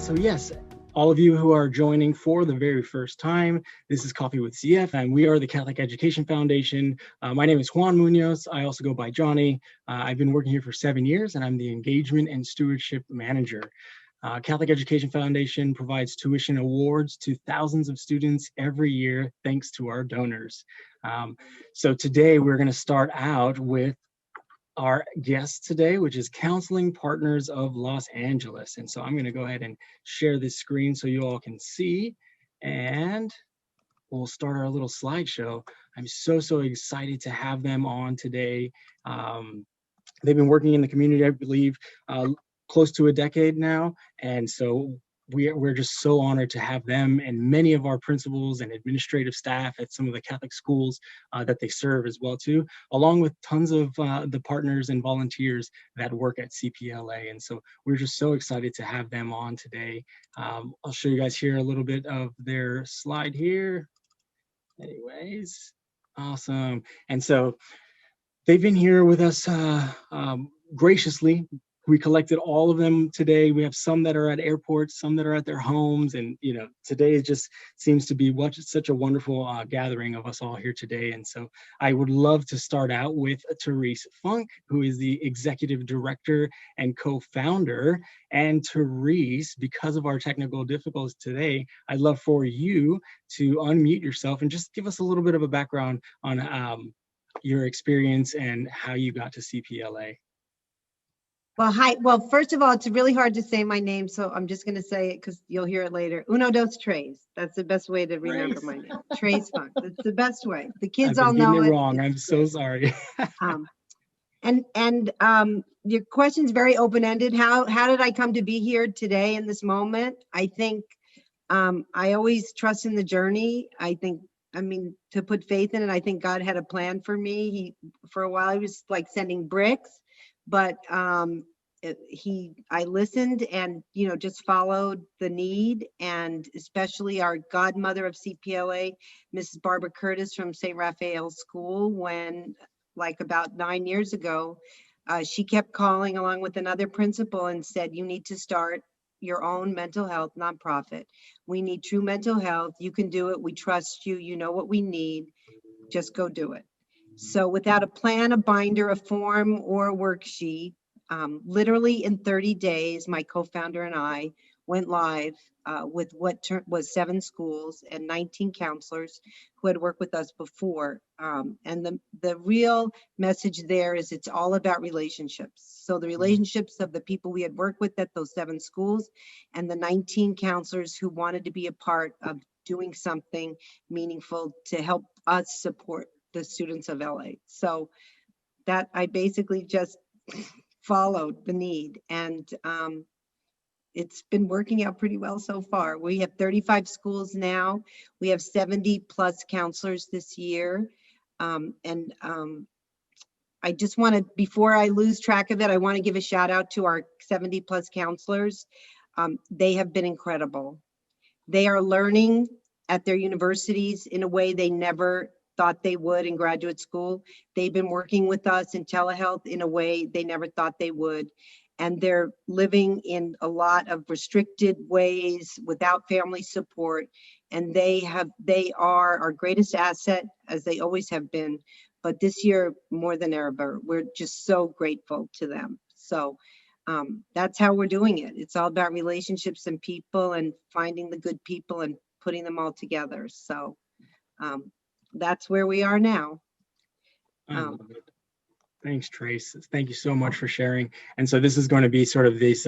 So yes, all of you who are joining for the very first time, this is Coffee with CF, and we are the Catholic Education Foundation. My name is Juan Munoz. I also go by Johnny. I've been working here for 7 years, and I'm the Engagement and Stewardship Manager. Catholic Education Foundation provides tuition awards to thousands of students every year, thanks to our donors. So today we're going to start out with our guest today, which is Counseling Partners of Los Angeles. And so I'm going to go ahead and share this screen so you all can see, and we'll start our little slideshow. I'm so excited to have them on today. They've been working in the community, I believe, close to a decade now. And so we're just so honored to have them and many of our principals and administrative staff at some of the Catholic schools that they serve as well too, along with tons of the partners and volunteers that work at CPLA. And so we're just so excited to have them on today. I'll show you guys here a little bit of their slide here. Anyways, awesome. And so they've been here with us graciously. We collected all of them today. We have some that are at airports, some that are at their homes. And, you know, today it just seems to be such a wonderful gathering of us all here today. And so I would love to start out with Therese Funk, who is the Executive Director and co-founder. And Therese, because of our technical difficulties today, I'd love for you to unmute yourself and just give us a little bit of a background on your experience and how you got to CPLA. Well, hi. Well, first of all, it's really hard to say my name, so I'm just going to say it because you'll hear it later. Uno, dos, tres. That's the best way to remember my name. Tres Funk. That's the best way. The kids all know it. Wrong. I'm so sorry. Your question's very open-ended. How did I come to be here today in this moment? I think I always trust in the journey. To put faith in it. I think God had a plan for me. For a while, he was like sending bricks. But I listened and, just followed the need, and especially our godmother of CPLA, Mrs. Barbara Curtis from St. Raphael's School, when like about 9 years ago, she kept calling along with another principal and said, you need to start your own mental health nonprofit. We need true mental health. You can do it. We trust you. You know what we need. Just go do it. So without a plan, a binder, a form, or a worksheet, literally in 30 days, my co-founder and I went live with what was 7 schools and 19 counselors who had worked with us before. And the real message there is it's all about relationships. So the relationships of the people we had worked with at those 7 schools and the 19 counselors who wanted to be a part of doing something meaningful to help us support the students of LA. So that I basically just followed the need, and it's been working out pretty well so far. We have 35 schools now. We have 70 plus counselors this year. I just want to, before I lose track of it, I want to give a shout out to our 70 plus counselors. They have been incredible. They are learning at their universities in a way they never thought they would in graduate school. They've been working with us in telehealth in a way they never thought they would. And they're living in a lot of restricted ways without family support. And they are our greatest asset, as they always have been. But this year, more than ever, we're just so grateful to them. So that's how we're doing it. It's all about relationships and people and finding the good people and putting them all together. So that's where we are now. Thanks, Trace. Thank you so much for sharing. And so this is going to be sort of this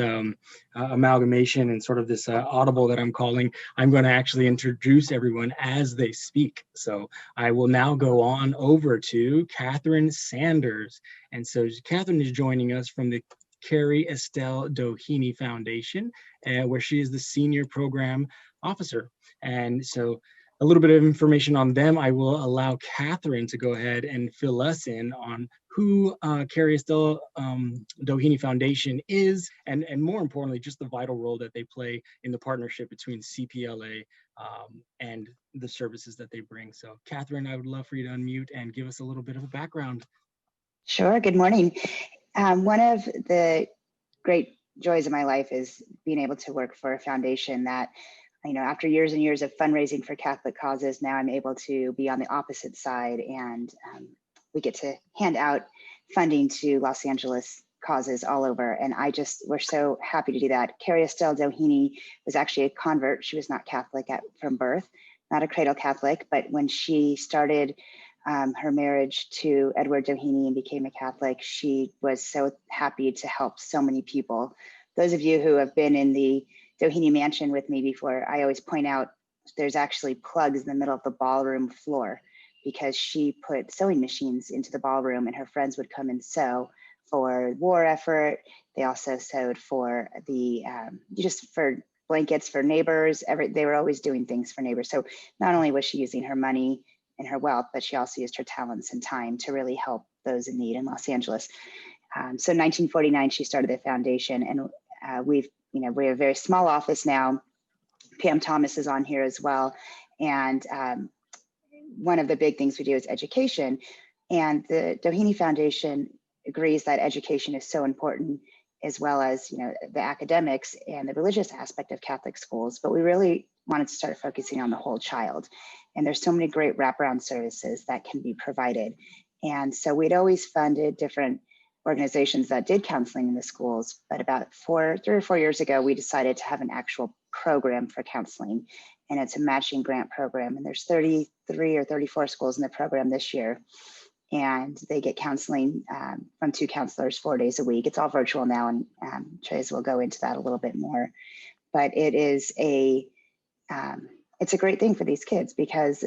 amalgamation and sort of this audible that I'm calling. I'm going to actually introduce everyone as they speak. So I will now go on over to Catherine Sanders. And so Catherine is joining us from the Carrie Estelle Doheny Foundation, where she is the Senior Program Officer. And so a little bit of information on them. I will allow Catherine to go ahead and fill us in on who Carrie Estelle Doheny Foundation is, and more importantly, just the vital role that they play in the partnership between CPLA and the services that they bring. So Catherine, I would love for you to unmute and give us a little bit of a background. Sure, good morning. One of the great joys of my life is being able to work for a foundation that, after years and years of fundraising for Catholic causes, now I'm able to be on the opposite side, and we get to hand out funding to Los Angeles causes all over. And we're so happy to do that. Carrie Estelle Doheny was actually a convert. She was not Catholic from birth, not a cradle Catholic, but when she started her marriage to Edward Doheny and became a Catholic, she was so happy to help so many people. Those of you who have been in the Doheny mansion with me before, I always point out there's actually plugs in the middle of the ballroom floor because she put sewing machines into the ballroom and her friends would come and sew for war effort. They also sewed for just for blankets for neighbors. They were always doing things for neighbors. So not only was she using her money and her wealth, but she also used her talents and time to really help those in need in Los Angeles. So 1949, she started the foundation, and we have a very small office now. Pam Thomas is on here as well. And one of the big things we do is education. And the Doheny Foundation agrees that education is so important, as well as the academics and the religious aspect of Catholic schools. But we really wanted to start focusing on the whole child. And there's so many great wraparound services that can be provided. And so we'd always funded different organizations that did counseling in the schools. But about 3 or 4 years ago, we decided to have an actual program for counseling. And it's a matching grant program. And there's 33 or 34 schools in the program this year. And they get counseling from 2 counselors 4 days a week. It's all virtual now, and Trez will go into that a little bit more. But it is it's a great thing for these kids, because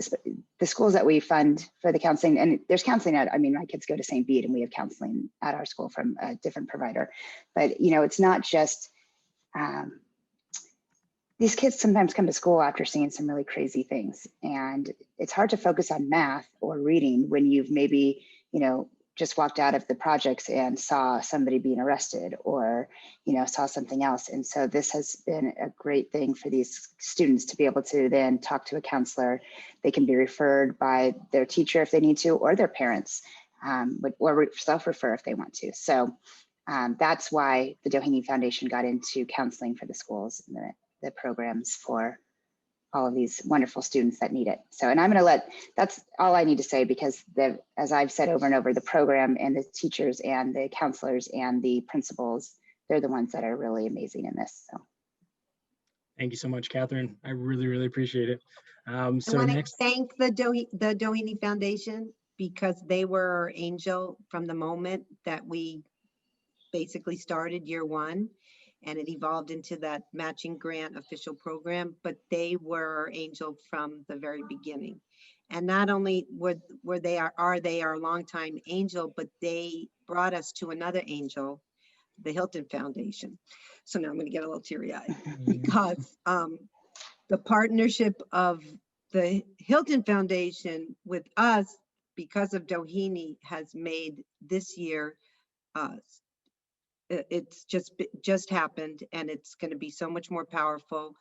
the schools that we fund for the counseling, and there's counseling my kids go to St. Bede and we have counseling at our school from a different provider. But it's not just, these kids sometimes come to school after seeing some really crazy things, and it's hard to focus on math or reading when you've maybe, just walked out of the projects and saw somebody being arrested, or, saw something else. And so this has been a great thing for these students to be able to then talk to a counselor. They can be referred by their teacher if they need to, or their parents, or self-refer if they want to. So that's why the Doheny Foundation got into counseling for the schools and the programs for all of these wonderful students that need it. So, and I'm going to that's all I need to say, because as I've said over and over, the program and the teachers and the counselors and the principals, they're the ones that are really amazing in this. So. Thank you so much, Catherine. I really, really appreciate it. So I want to thank the Doheny Foundation, because they were our angel from the moment that we basically started year 1. And it evolved into that matching grant official program, but they were our angel from the very beginning. And not only are they our longtime angel, but they brought us to another angel, the Hilton Foundation. So now I'm going to get a little teary-eyed, because the partnership of the Hilton Foundation with us, because of Doheny, has made this year it's just happened, and it's going to be so much more powerful,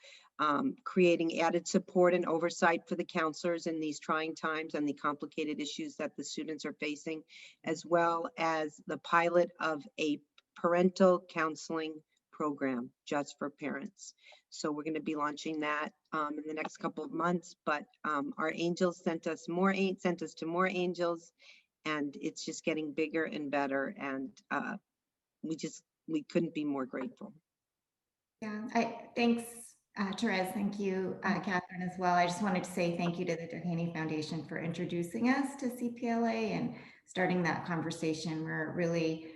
creating added support and oversight for the counselors in these trying times and the complicated issues that the students are facing, as well as the pilot of a parental counseling program just for parents. So we're going to be launching that in the next couple of months, but our angels sent us to more angels, and it's just getting bigger and better, and we couldn't be more grateful. Yeah, thanks, Therese. Thank you, Catherine, as well. I just wanted to say thank you to the Doheny Foundation for introducing us to CPLA and starting that conversation. We're really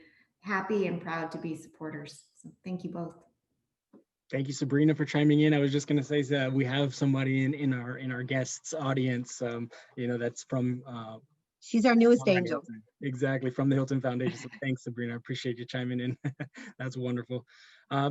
happy and proud to be supporters. So thank you both. Thank you, Sabrina, for chiming in. I was just going to say that we have somebody in our guests audience, that's from she's our newest angel. Exactly, from the Hilton Foundation. So thanks, Sabrina. I appreciate you chiming in. That's wonderful.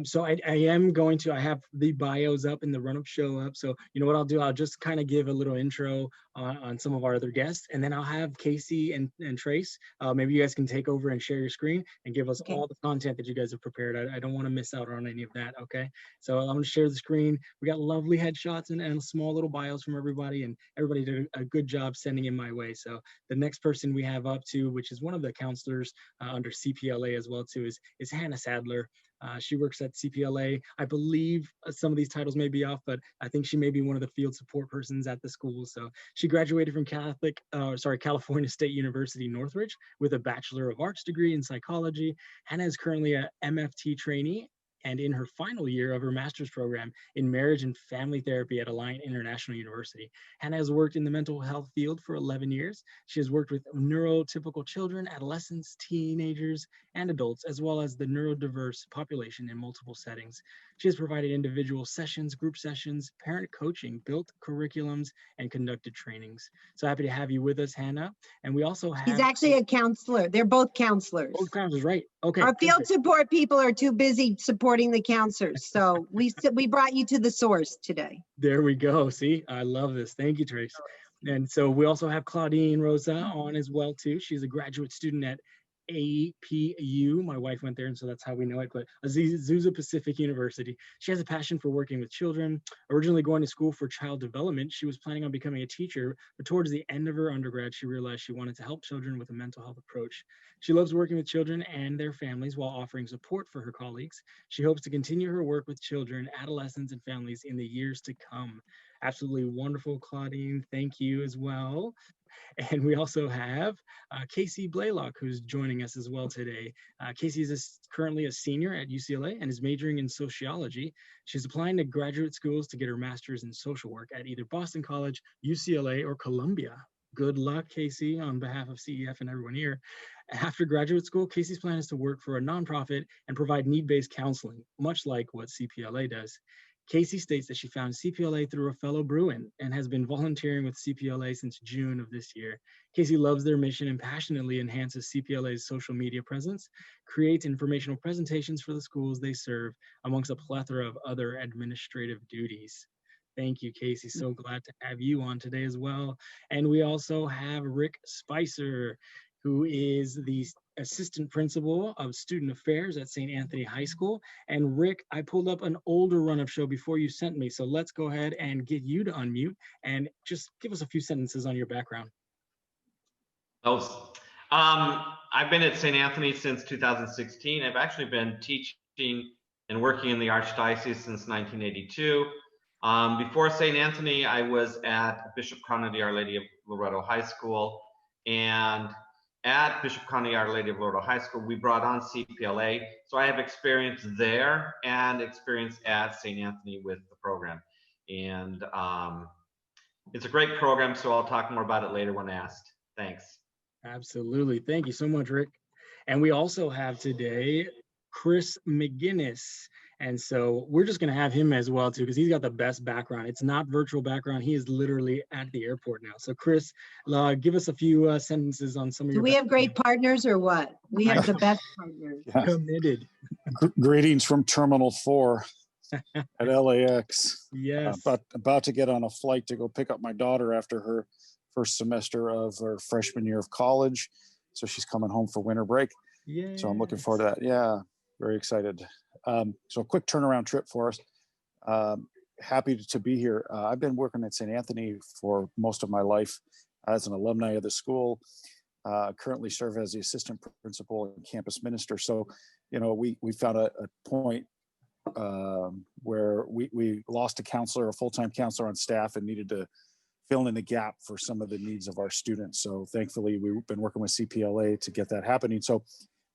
So I have the bios up and the run-up show up. So what I'll do, I'll just kind of give a little intro on some of our other guests, and then I'll have Casey and Trace. Maybe you guys can take over and share your screen and give us all the content that you guys have prepared. I don't want to miss out on any of that, okay? So I'm going to share the screen. We got lovely headshots and small little bios from everybody, and everybody did a good job sending in my way. So the next person we have up to, which which is one of the counselors under CPLA as well too, is Hannah Sadler. She works at CPLA. I believe some of these titles may be off, but I think she may be one of the field support persons at the school. So she graduated from California State University, Northridge, with a Bachelor of Arts degree in psychology. Hannah is currently a MFT trainee and in her final year of her master's program in marriage and family therapy at Alliant International University. Hannah has worked in the mental health field for 11 years. She has worked with neurotypical children, adolescents, teenagers, and adults, as well as the neurodiverse population in multiple settings. She has provided individual sessions, group sessions, parent coaching, built curriculums, and conducted trainings. So happy to have you with us, Hannah. And we also have— He's actually a counselor. They're both counselors. Both counselors, right? Okay. Our field perfect. support people are too busy supporting the counselors. So we brought you to the source today. There we go. See, I love this. Thank you, Trace. And so we also have Claudine Rosa on as well too. She's a graduate student at APU. My wife went there, and so that's how we know it, but Azusa Pacific University. She has a passion for working with children. Originally going to school for child development, she was planning on becoming a teacher, but towards the end of her undergrad, she realized she wanted to help children with a mental health approach. She loves working with children and their families while offering support for her colleagues. She hopes to continue her work with children, adolescents, and families in the years to come. Absolutely wonderful, Claudine. Thank you as well. And we also have Casey Blaylock, who's joining us as well today. Casey is currently a senior at UCLA and is majoring in sociology. She's applying to graduate schools to get her master's in social work at either Boston College, UCLA, or Columbia. Good luck, Casey, on behalf of CEF and everyone here. After graduate school, Casey's plan is to work for a nonprofit and provide need-based counseling, much like what CPLA does. Casey states that she found CPLA through a fellow Bruin and has been volunteering with CPLA since June of this year. Casey loves their mission and passionately enhances CPLA's social media presence, creates informational presentations for the schools they serve, amongst a plethora of other administrative duties. Thank you, Casey. So glad to have you on today as well. And we also have Rick Spicer, who is the assistant principal of student affairs at St. Anthony High School. And Rick, I pulled up an older run of show before you sent me. So let's go ahead and get you to unmute and just give us a few sentences on your background. I've been at St. Anthony since 2016. I've actually been teaching and working in the Archdiocese since 1982. Before St. Anthony, I was at Bishop Conady Our Lady of Loretto High School, and at Bishop Conady Our Lady of Loretto High School, we brought on CPLA. So I have experience there and experience at St. Anthony with the program. And it's a great program, so I'll talk more about it later when asked. Thanks. Absolutely. Thank you so much, Rick. And we also have today Chris McGinnis. And so we're just going to have him as well, too, because he's got the best background. It's not virtual background. He is literally at the airport now. So, Chris, give us a few sentences on some of your— Do we have great partners or what? We have the best partners. Yeah. Committed. Greetings from Terminal 4 at LAX. Yes. About to get on a flight to go pick up my daughter after her first semester of her freshman year of college. So she's coming home for winter break. Yeah. So I'm looking forward to that. Yeah, very excited. So a quick turnaround trip for us. Happy to be here. I've been working at St. Anthony for most of my life as an alumni of the school. Currently serve as the assistant principal and campus minister. So, you know, we found a point where we lost a counselor, a full-time counselor on staff, and needed to fill in the gap for some of the needs of our students. So thankfully, we've been working with CPLA to get that happening. So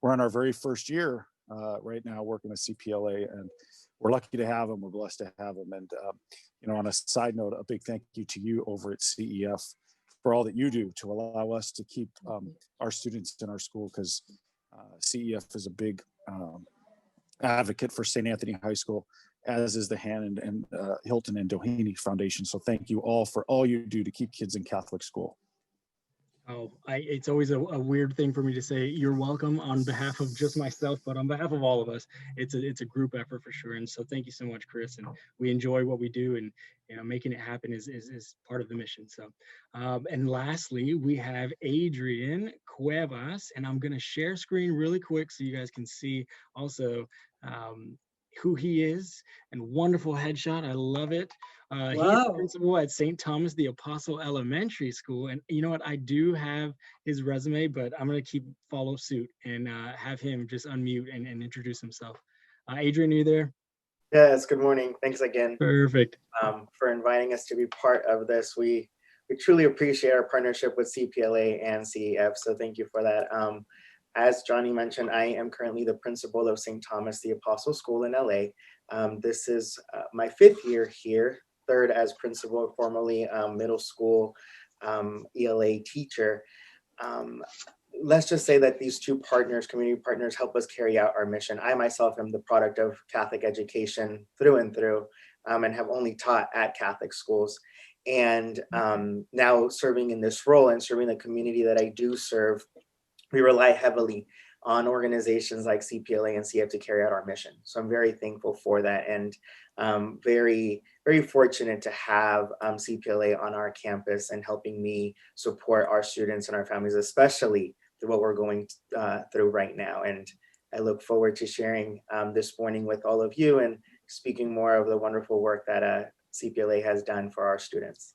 we're on our very first year right now working with CPLA, and we're lucky to have them. We're blessed to have them. And, you know, on a side note, a big thank you to you over at CEF for all that you do to allow us to keep our students in our school, because CEF is a big advocate for St. Anthony High School, as is the Han and Hilton and Doheny Foundation. So thank you all for all you do to keep kids in Catholic school. Oh, it's always a weird thing for me to say you're welcome on behalf of just myself, but on behalf of all of us, it's a group effort for sure. And so thank you so much, Chris. And we enjoy what we do, and you know, making it happen is part of the mission. So, and lastly, we have Adrian Cuevas, and I'm going to share screen really quick so you guys can see also who he is. And wonderful headshot. I love it. He is Whoa. principal at St. Thomas the Apostle Elementary School. And you know what? I do have his resume, but I'm going to follow suit and have him just unmute and introduce himself. Adrian, are you there? Yes, good morning. Thanks again Perfect. for inviting us to be part of this. We truly appreciate our partnership with CPLA and CEF, so thank you for that. As Johnny mentioned, I am currently the principal of St. Thomas the Apostle School in LA. This is my 5th year here, 3rd as principal, formerly middle school ELA teacher. Let's just say that these two partners, community partners, help us carry out our mission. I myself am the product of Catholic education through and through, and have only taught at Catholic schools. And now serving in this role and serving the community that I do serve, we rely heavily on organizations like CPLA and CEF to carry out our mission. So I'm very thankful for that, and very, very fortunate to have CPLA on our campus and helping me support our students and our families, especially through what we're going through right now. And I look forward to sharing this morning with all of you and speaking more of the wonderful work that CPLA has done for our students.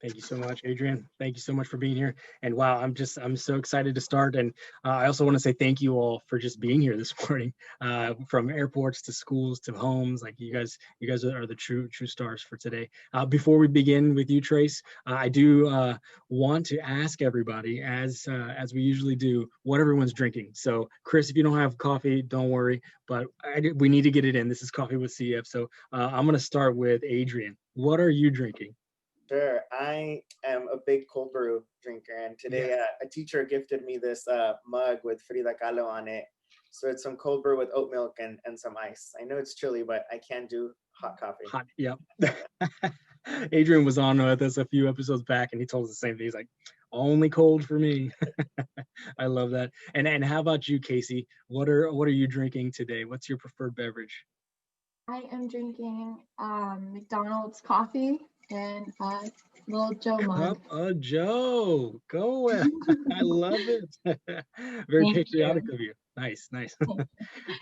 Thank you so much, Adrian. Thank you so much for being here. And wow, I'm so excited to start. And I also want to say thank you all for just being here this morning, from airports to schools to homes. Like you guys are the true stars for today. Before we begin with you, Trace, I do want to ask everybody, as we usually do, what everyone's drinking. So Chris, if you don't have coffee, don't worry, but we need to get it in. This is Coffee with CF. So I'm going to start with Adrian. What are you drinking? Sure, I am a big cold brew drinker, and today a teacher gifted me this mug with Frida Kahlo on it. So it's some cold brew with oat milk and some ice. I know it's chilly, but I can do hot coffee. Hot, yep. Adrian was on with us a few episodes back, and he told us the same thing. He's like, only cold for me. I love that. And how about you, Casey? What are you drinking today? What's your preferred beverage? I am drinking McDonald's coffee and a little Joe mug. Joe, go with. I love it. Very patriotic of you. Nice.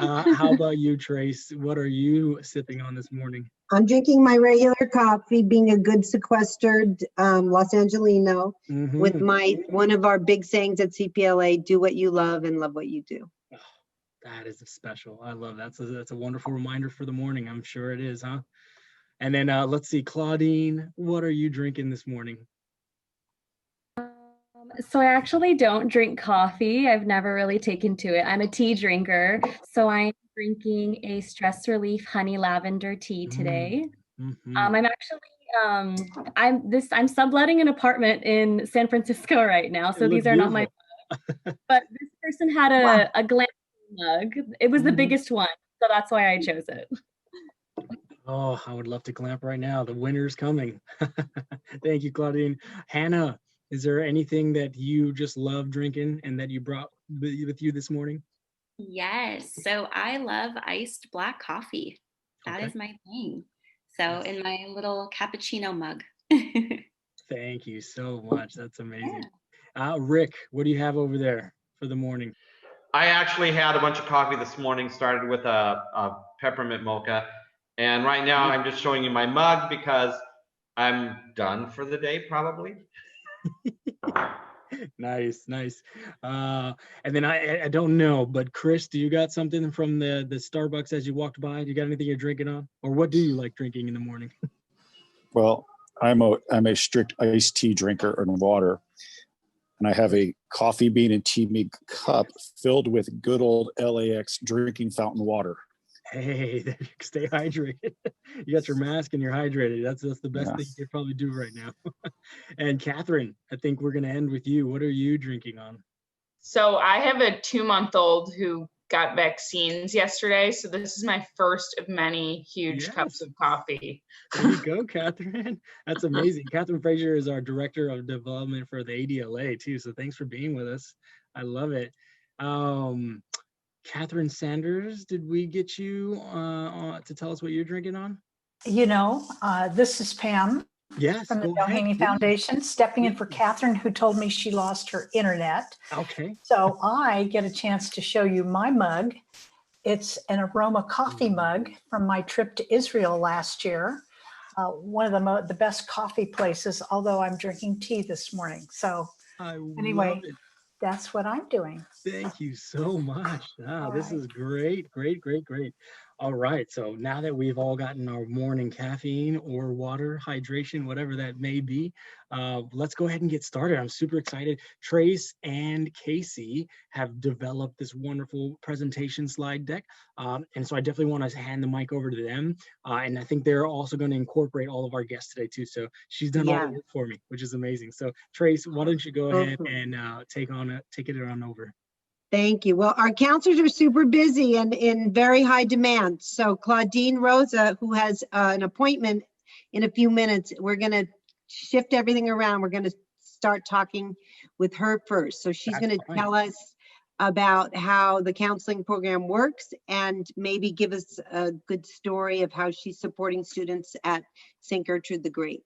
How about you, Trace? What are you sipping on this morning? I'm drinking my regular coffee, being a good sequestered Los Angelino, with one of our big sayings at CPLA: do what you love and love what you do. Oh, that is special. I love that. That's a wonderful reminder for the morning. I'm sure it is, huh? And then let's see, Claudine, what are you drinking this morning? So I actually don't drink coffee. I've never really taken to it. I'm a tea drinker. So I'm drinking a stress relief honey lavender tea today. I'm actually I'm subletting an apartment in San Francisco right now. So these are not my mugs. But this person had a glamping mug. It was the biggest one. So that's why I chose it. Oh, I would love to glamp right now. The winter's coming. Thank you, Claudine. Hannah, is there anything that you just love drinking and that you brought with you this morning? Yes. So I love iced black coffee. That is my thing. So in my little cappuccino mug. Thank you so much. That's amazing. Rick, what do you have over there for the morning? I actually had a bunch of coffee this morning, started with a peppermint mocha. And right now I'm just showing you my mug because I'm done for the day, probably. Nice. And then I don't know, but Chris, do you got something from the Starbucks as you walked by? Do you got anything you're drinking on? Or what do you like drinking in the morning? Well, I'm a strict iced tea drinker and water. And I have a coffee bean and tea make cup filled with good old LAX drinking fountain water. Hey, stay hydrated. You got your mask and you're hydrated. That's the best thing you could probably do right now. And Catherine, I think we're going to end with you. What are you drinking on? So I have a 2-month-old who got vaccines yesterday. So this is my first of many huge cups of coffee. There you go, Catherine. That's amazing. Catherine Frazier is our Director of Development for the ADLA too. So thanks for being with us. I love it. Catherine Sanders, did we get you to tell us what you're drinking on? This is Pam from the Doheny Foundation, stepping in for Catherine, who told me she lost her internet. Okay. So I get a chance to show you my mug. It's an aroma coffee mug from my trip to Israel last year. one of the best coffee places, although I'm drinking tea this morning. So anyway, that's what I'm doing. Thank you so much. This right. is great, great, great, great. All right, so now that we've all gotten our morning caffeine or water, hydration, whatever that may be, let's go ahead and get started. I'm super excited. Trace and Casey have developed this wonderful presentation slide deck. And so I definitely want to hand the mic over to them. And I think they're also going to incorporate all of our guests today too. So she's done all the work for me, which is amazing. So Trace, why don't you go ahead and take it on over. Thank you. Well, our counselors are super busy and in very high demand. So Claudine Rosa, who has an appointment in a few minutes, we're going to shift everything around. We're going to start talking with her first. So she's going to tell us about how the counseling program works and maybe give us a good story of how she's supporting students at St. Gertrude the Great.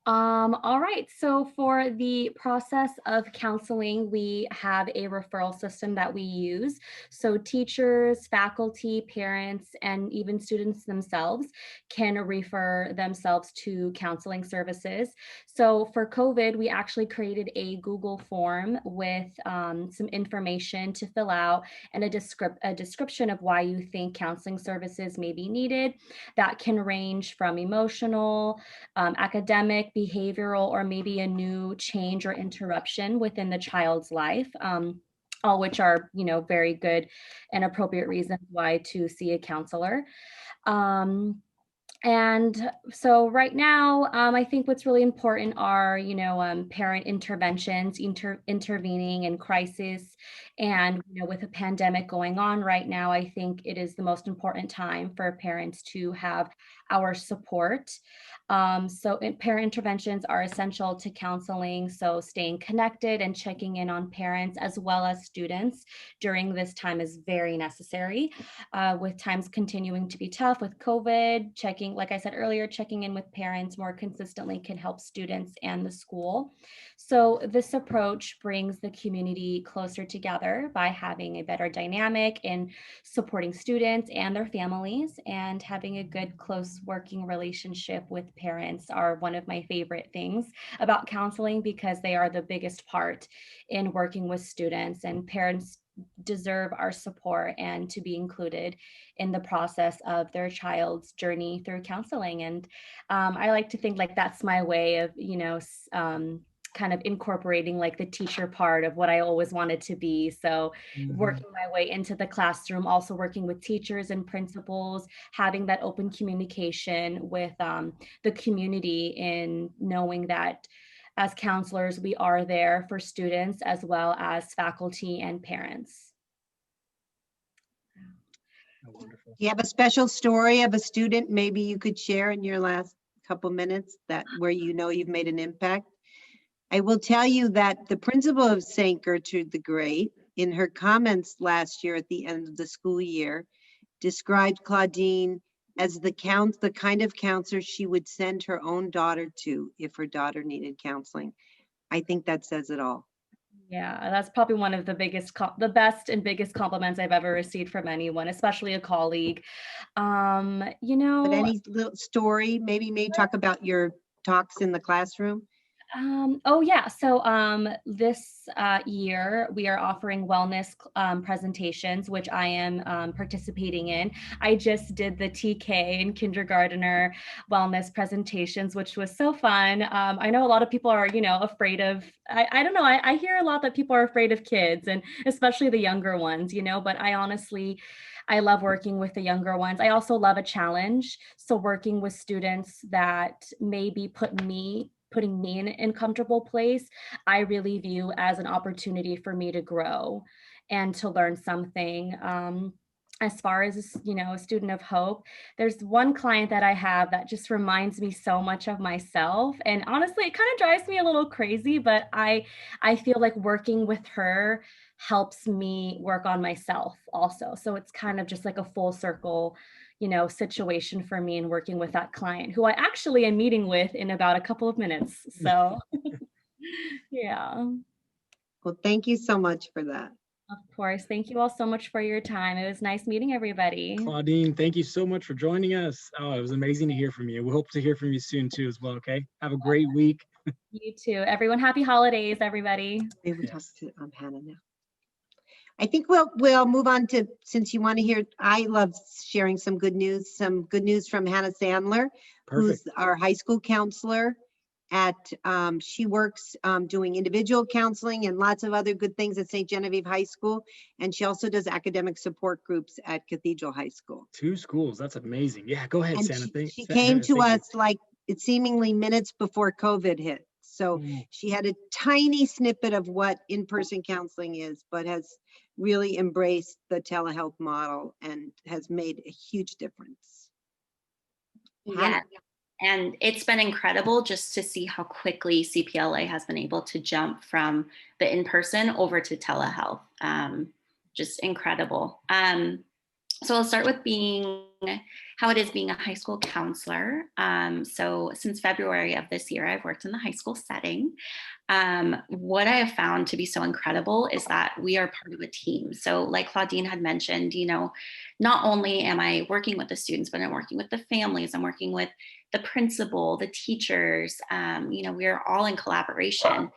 All right, so for the process of counseling, we have a referral system that we use. So teachers, faculty, parents, and even students themselves can refer themselves to counseling services. So for COVID, we actually created a Google form with some information to fill out and a description of why you think counseling services may be needed. That can range from emotional, academic, behavioral, or maybe a new change or interruption within the child's life, all which are, very good and appropriate reasons why to see a counselor. And so right now, I think what's really important are, parent interventions, intervening in crisis. And, with a pandemic going on right now, I think it is the most important time for parents to have our support. So parent interventions are essential to counseling. So staying connected and checking in on parents as well as students during this time is very necessary. With times continuing to be tough with COVID, like I said earlier, checking in with parents more consistently can help students and the school. So this approach brings the community closer together by having a better dynamic in supporting students and their families, and having a good, close working relationship with parents are one of my favorite things about counseling, because they are the biggest part in working with students, and parents deserve our support and to be included in the process of their child's journey through counseling. And I like to think like that's my way of, kind of incorporating like the teacher part of what I always wanted to be. So working my way into the classroom, also working with teachers and principals, having that open communication with the community, in knowing that as counselors, we are there for students as well as faculty and parents. Do you have a special story of a student maybe you could share in your last couple minutes where you've made an impact? I will tell you that the principal of St. Gertrude the Great, in her comments last year at the end of the school year, described Claudine as the kind of counselor she would send her own daughter to if her daughter needed counseling. I think that says it all. Yeah, that's probably one of the best and biggest compliments I've ever received from anyone, especially a colleague. But any little story, maybe talk about your talks in the classroom? So this year we are offering wellness presentations, which I am participating in. I just did the TK and kindergartner wellness presentations, which was so fun. I know a lot of people are, afraid of, I don't know, I hear a lot that people are afraid of kids, and especially the younger ones, but I love working with the younger ones. I also love a challenge. So working with students that maybe putting me in an uncomfortable place, I really view as an opportunity for me to grow and to learn something. As far as, a student of hope, there's one client that I have that just reminds me so much of myself. And honestly, it kind of drives me a little crazy, but I feel like working with her helps me work on myself also. So it's kind of just like a full circle situation for me in working with that client, who I actually am meeting with in about a couple of minutes. So yeah. Well, thank you so much for that. Of course. Thank you all so much for your time. It was nice meeting everybody. Claudine, thank you so much for joining us. Oh, it was amazing to hear from you. We hope to hear from you soon too as well, okay? Have a great week. You too. Everyone, happy holidays, everybody. We will talk to Hannah now. I think we'll move on to, since you want to hear, I love sharing some good news from Hannah Sandler, who's our high school counselor at, she works doing individual counseling and lots of other good things at St. Genevieve High School. And she also does academic support groups at Cathedral High School. 2 schools, that's amazing. Yeah, go ahead, And Santa. she came to us like it's seemingly minutes before COVID hit. So she had a tiny snippet of what in-person counseling is, but has really embraced the telehealth model and has made a huge difference. Yeah, and it's been incredible just to see how quickly CPLA has been able to jump from the in-person over to telehealth. Just incredible. So I'll start with how it is being a high school counselor. So since February of this year, I've worked in the high school setting. What I have found to be so incredible is that we are part of a team. So like Claudine had mentioned, not only am I working with the students, but I'm working with the families, I'm working with the principal, the teachers. We are all in collaboration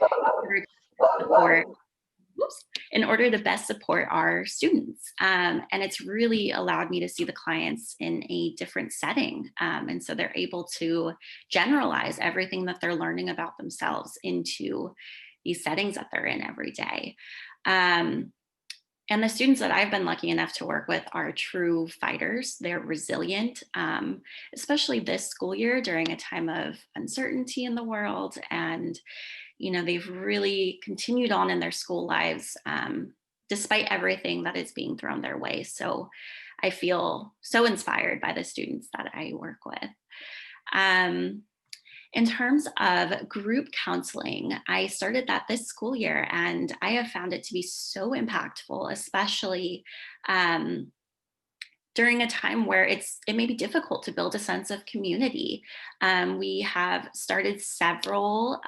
in order to best support our students. And it's really allowed me to see the clients in a different setting. And so they're able to generalize everything that they're learning about themselves into these settings that they're in every day. And the students that I've been lucky enough to work with are true fighters. They're resilient, especially this school year during a time of uncertainty in the world. And they've really continued on in their school lives despite everything that is being thrown their way. So I feel so inspired by the students that I work with. In terms of group counseling, I started that this school year, and I have found it to be so impactful, especially during a time where it may be difficult to build a sense of community. We have started several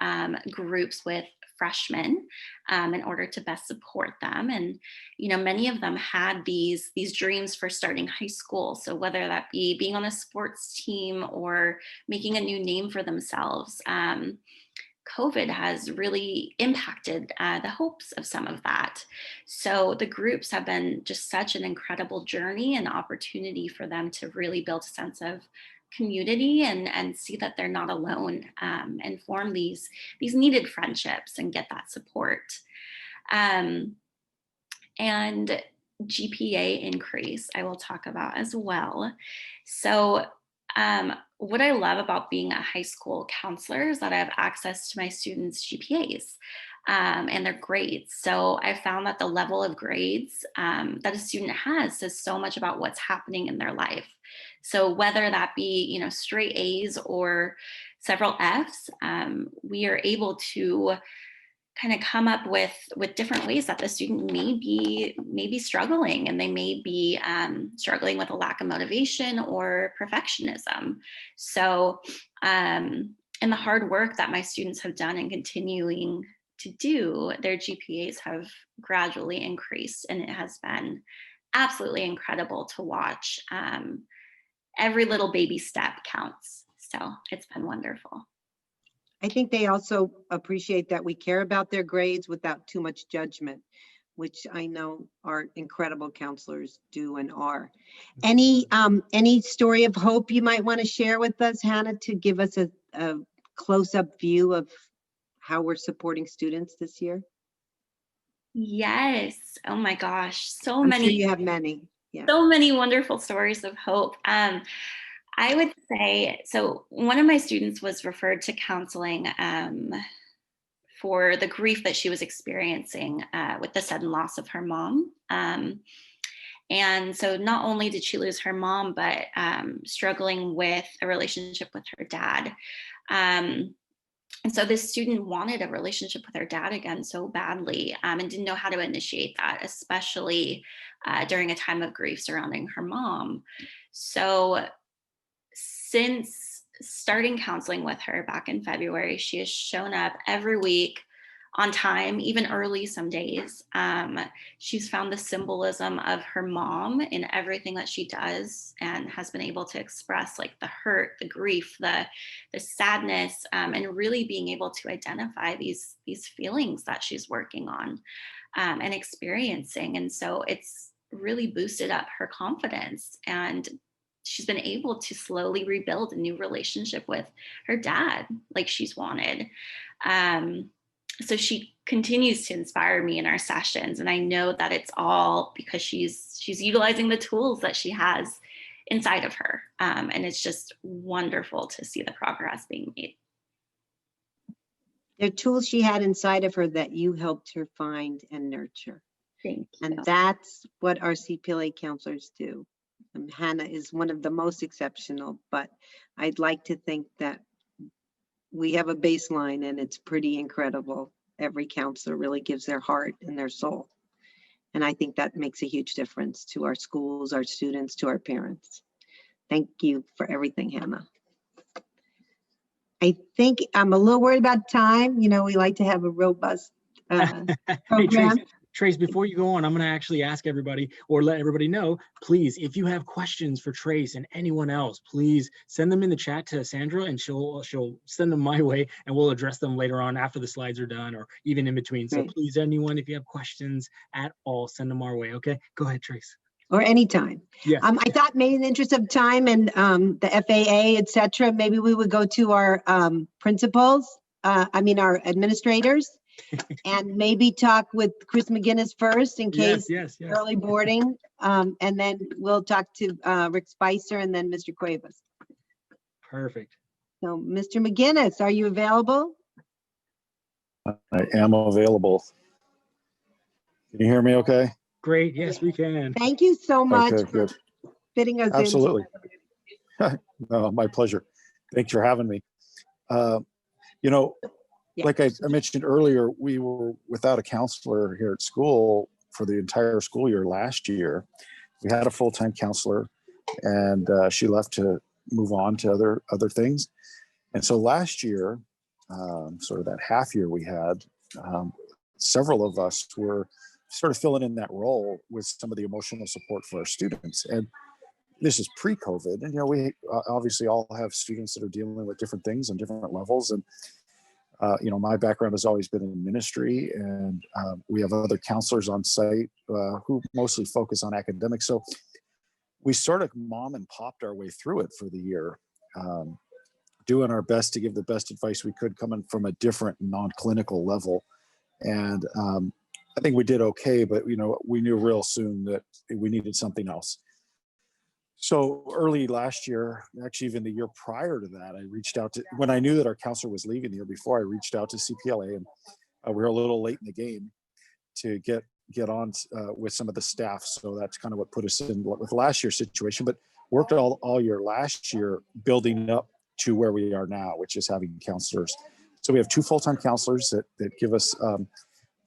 groups with freshmen in order to best support them. And, many of them had these dreams for starting high school. So whether that be being on a sports team or making a new name for themselves, COVID has really impacted the hopes of some of that. So the groups have been just such an incredible journey and opportunity for them to really build a sense of community and see that they're not alone, and form these needed friendships and get that support. And GPA increase, I will talk about as well. So what I love about being a high school counselor is that I have access to my students' GPAs and their grades. So I found that the level of grades that a student has says so much about what's happening in their life. So whether that be, straight A's or several F's, we are able to kind of come up with different ways that the student may be struggling, and they may be struggling with a lack of motivation or perfectionism. So in the hard work that my students have done and continuing to do, their GPAs have gradually increased, and it has been absolutely incredible to watch. Every little baby step counts. So it's been wonderful. I think they also appreciate that we care about their grades without too much judgment, which I know our incredible counselors do and are. Any story of hope you might want to share with us, Hannah, to give us a close-up view of how we're supporting students this year? Yes. Oh my gosh. I'm sure you have many. Yeah. So many wonderful stories of hope. I would say, so one of my students was referred to counseling for the grief that she was experiencing with the sudden loss of her mom. And so not only did she lose her mom, but struggling with a relationship with her dad. And so this student wanted a relationship with her dad again so badly, and didn't know how to initiate that, especially during a time of grief surrounding her mom. So since starting counseling with her back in February, she has shown up every week on time, even early some days. She's found the symbolism of her mom in everything that she does, and has been able to express like the hurt, the grief, the sadness, and really being able to identify these feelings that she's working on and experiencing. And so it's really boosted up her confidence, and she's been able to slowly rebuild a new relationship with her dad like she's wanted. So she continues to inspire me in our sessions, and I know that it's all because she's utilizing the tools that she has inside of her, and it's just wonderful to see the progress being made. The tools she had inside of her that you helped her find and nurture. Thank you. And that's what our CPLA counselors do. And Hannah is one of the most exceptional, but I'd like to think that we have a baseline and it's pretty incredible. Every counselor really gives their heart and their soul. And I think that makes a huge difference to our schools, our students, to our parents. Thank you for everything, Hannah. I think I'm a little worried about time. You know, we like to have a robust program. Hey, Trace, before you go on, I'm going to actually ask everybody, or let everybody know, please, if you have questions for Trace and anyone else, please send them in the chat to Sandra, and she'll send them my way, and we'll address them later on after the slides are done, or even in between. So please, anyone, if you have questions at all, send them our way. Okay, go ahead, Trace. Or anytime. Yes. I thought maybe in the interest of time and the FAA, et cetera, maybe we would go to our principals, our administrators, and maybe talk with Chris McGinnis first in case yes. early boarding. And then we'll talk to Rick Spicer and then Mr. Cuevas. Perfect. So Mr. McGinnis, are you available? I am available. Can you hear me okay? Great. Yes, we can. Thank you so much for fitting us Absolutely. No, my pleasure. Thanks for having me. You know, like I mentioned earlier, we were without a counselor here at school for the entire school year last year. We had a full-time counselor, and she left to move on to other things. And so last year, sort of that half year we had, several of us were sort of filling in that role with some of the emotional support for our students. And this is pre-COVID, and we obviously all have students that are dealing with different things on different levels. And my background has always been in ministry, and we have other counselors on site who mostly focus on academics. So we sort of mom and popped our way through it for the year, doing our best to give the best advice we could, coming from a different non-clinical level. And I think we did okay, but we knew real soon that we needed something else. So early last year, actually even the year prior to that, I reached out to, when I knew that our counselor was leaving the year before, I reached out to CPLA, and we were a little late in the game to get on with some of the staff. So that's kind of what put us in with last year's situation, but worked all year last year building up to where we are now, which is having counselors. So we have 2 full-time counselors that give us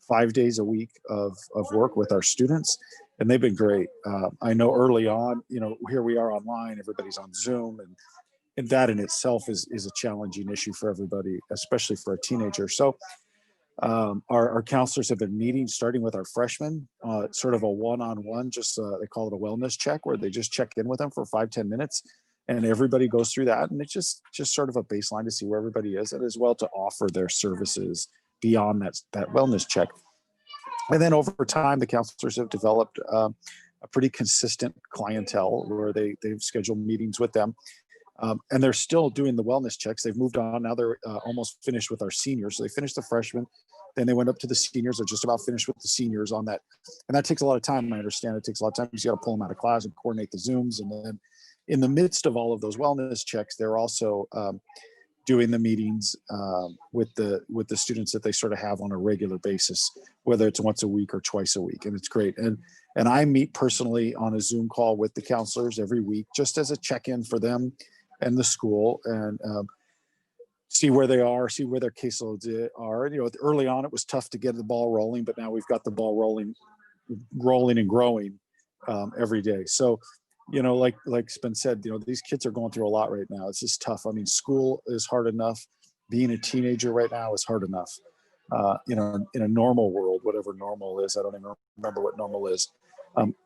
5 days a week of work with our students, and they've been great. I know early on, here we are online, everybody's on Zoom, and that in itself is a challenging issue for everybody, especially for a teenager. So our counselors have been meeting, starting with our freshmen, sort of a one-on-one, just they call it a wellness check, where they just check in with them for 5-10 minutes, and everybody goes through that. And it's just sort of a baseline to see where everybody is, and as well to offer their services beyond that wellness check. And then over time, the counselors have developed a pretty consistent clientele where they've scheduled meetings with them. And they're still doing the wellness checks. They've moved on. Now they're almost finished with our seniors. So they finished the freshmen, then they went up to the seniors. They're just about finished with the seniors on that. And that takes a lot of time. I understand it takes a lot of time because you got to pull them out of class and coordinate the Zooms. And then in the midst of all of those wellness checks, they're also doing the meetings with the students that they sort of have on a regular basis, whether it's once a week or twice a week. And it's great. And I meet personally on a Zoom call with the counselors every week, just as a check-in for them and the school, and see where they are, see where their caseloads are. Early on, it was tough to get the ball rolling, but now we've got the ball rolling and growing every day. So, like's been said, these kids are going through a lot right now. It's just tough. I mean, school is hard enough. Being a teenager right now is hard enough. you know, in a normal world, whatever normal is. I don't even remember what normal is.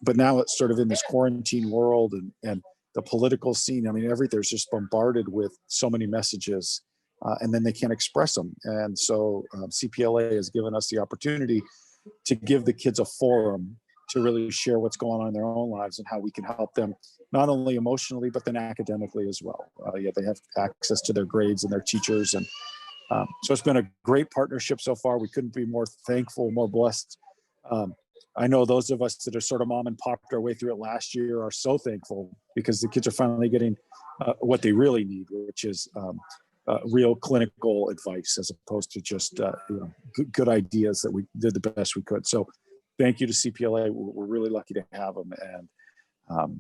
But now it's sort of in this quarantine world and the political scene. I mean, there's just bombarded with so many messages, and then they can't express them. And so CPLA has given us the opportunity to give the kids a forum to really share what's going on in their own lives and how we can help them, not only emotionally, but then academically as well. Yeah, they have access to their grades and their teachers. And so it's been a great partnership so far. We couldn't be more thankful, more blessed. I know those of us that are sort of mom and popped our way through it last year are so thankful because the kids are finally getting what they really need, which is real clinical advice as opposed to just you know, good ideas that we did the best we could. So thank you to CPLA. We're really lucky to have them, and